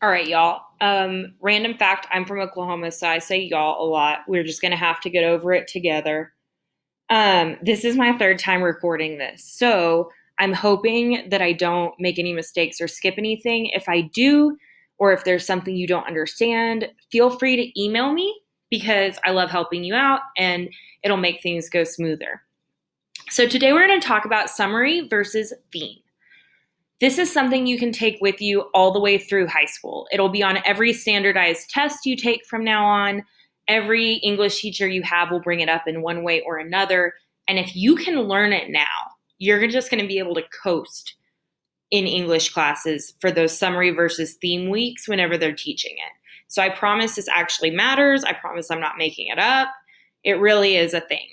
All right, y'all. Random fact, I'm from Oklahoma, so I say y'all a lot. We're just going to have to get over it together. This is my third time recording this, so I'm hoping that I don't make any mistakes or skip anything. If I do, or if there's something you don't understand, feel free to email me because I love helping you out and it'll make things go smoother. So today we're going to talk about summary versus theme. This is something you can take with you all the way through high school. It'll be on every standardized test you take from now on. Every English teacher you have will bring it up in one way or another. And if you can learn it now, you're just going to be able to coast in English classes for those summary versus theme weeks whenever they're teaching it. So I promise this actually matters. I promise I'm not making it up. It really is a thing.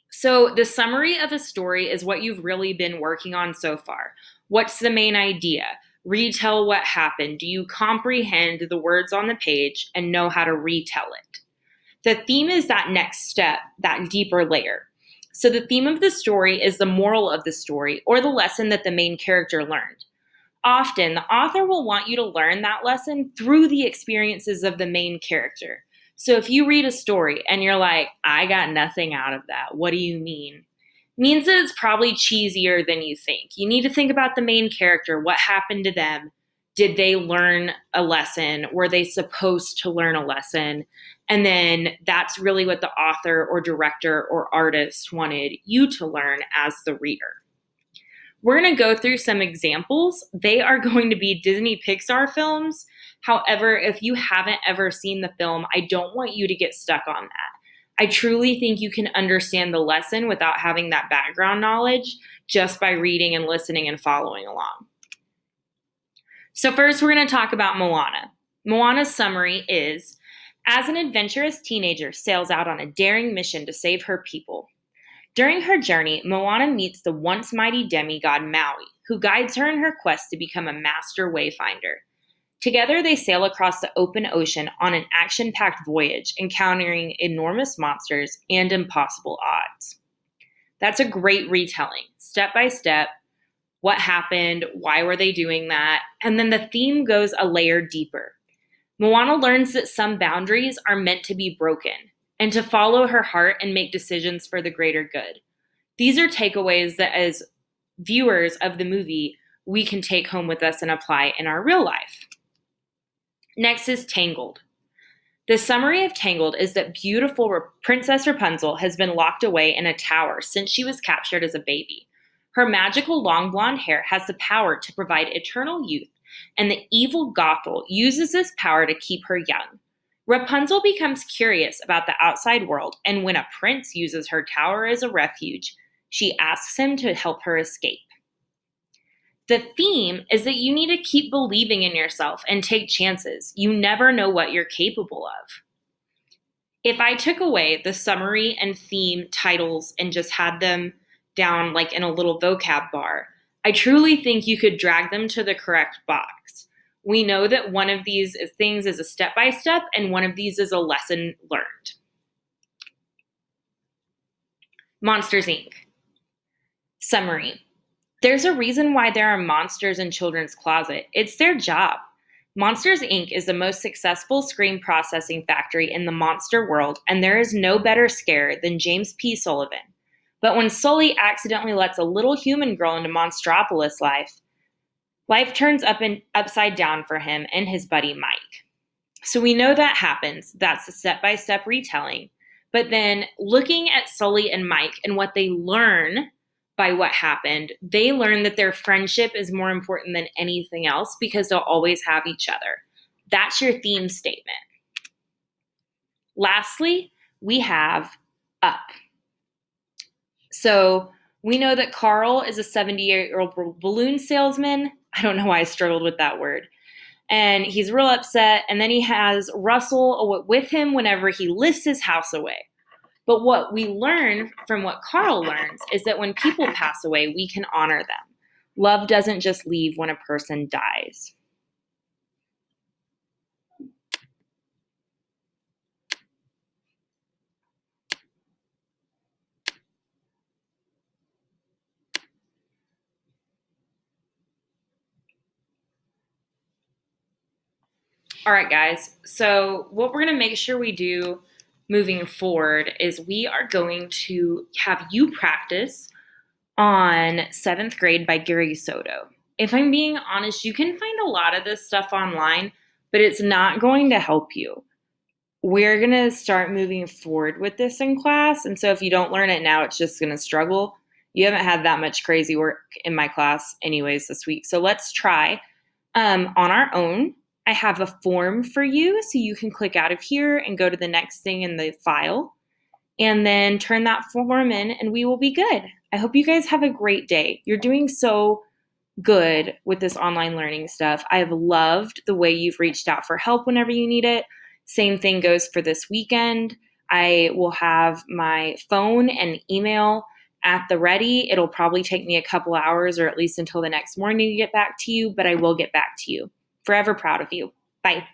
So the summary of a story is what you've really been working on so far. What's the main idea? Retell what happened. Do you comprehend the words on the page and know how to retell it? The theme is that next step, that deeper layer. So the theme of the story is the moral of the story or the lesson that the main character learned. Often, the author will want you to learn that lesson through the experiences of the main character. So if you read a story and you're like, I got nothing out of that, what do you mean? Means that it's probably cheesier than you think. You need to think about the main character. What happened to them? Did they learn a lesson? Were they supposed to learn a lesson? And then that's really what the author or director or artist wanted you to learn as the reader. We're going to go through some examples. They are going to be Disney Pixar films. However, if you haven't ever seen the film, I don't want you to get stuck on that. I truly think you can understand the lesson without having that background knowledge just by reading and listening and following along. So first, we're going to talk about Moana. Moana's summary is, as an adventurous teenager sails out on a daring mission to save her people. During her journey, Moana meets the once mighty demigod Maui, who guides her in her quest to become a master wayfinder. Together, they sail across the open ocean on an action-packed voyage, encountering enormous monsters and impossible odds. That's a great retelling, step by step. What happened? Why were they doing that? And then the theme goes a layer deeper. Moana learns that some boundaries are meant to be broken and to follow her heart and make decisions for the greater good. These are takeaways that, as viewers of the movie, we can take home with us and apply in our real life. Next is Tangled. The summary of Tangled is that beautiful Princess Rapunzel has been locked away in a tower since she was captured as a baby. Her magical long blonde hair has the power to provide eternal youth, and the evil Gothel uses this power to keep her young. Rapunzel becomes curious about the outside world, and when a prince uses her tower as a refuge, she asks him to help her escape. The theme is that you need to keep believing in yourself and take chances. You never know what you're capable of. If I took away the summary and theme titles and just had them down like in a little vocab bar, I truly think you could drag them to the correct box. We know that one of these things is a step-by-step and one of these is a lesson learned. Monsters, Inc. Summary. There's a reason why there are monsters in children's closet. It's their job. Monsters, Inc. is the most successful screen processing factory in the monster world, and there is no better scare than James P. Sullivan. But when Sully accidentally lets a little human girl into Monstropolis life turns upside down for him and his buddy Mike. So we know that happens. That's a step-by-step retelling. But then looking at Sully and Mike and what they learn by what happened, they learn that their friendship is more important than anything else because they'll always have each other. That's your theme statement. Lastly, we have Up. So we know that Carl is a 78-year-old balloon salesman. I don't know why I struggled with that word. And he's real upset. And then he has Russell with him whenever he lifts his house away. But what we learn from what Carl learns is that when people pass away, we can honor them. Love doesn't just leave when a person dies. All right, guys. So, what we're going to make sure we do moving forward is we are going to have you practice on Seventh Grade by Gary Soto. If I'm being honest, you can find a lot of this stuff online, but it's not going to help you. We're going to start moving forward with this in class. And so if you don't learn it now, it's just going to struggle. You haven't had that much crazy work in my class, anyways, this week. So let's try on our own. I have a form for you, so you can click out of here and go to the next thing in the file and then turn that form in, and we will be good. I hope you guys have a great day. You're doing so good with this online learning stuff. I have loved the way you've reached out for help whenever you need it. Same thing goes for this weekend. I will have my phone and email at the ready. It'll probably take me a couple hours or at least until the next morning to get back to you, but I will get back to you. Forever proud of you. Bye.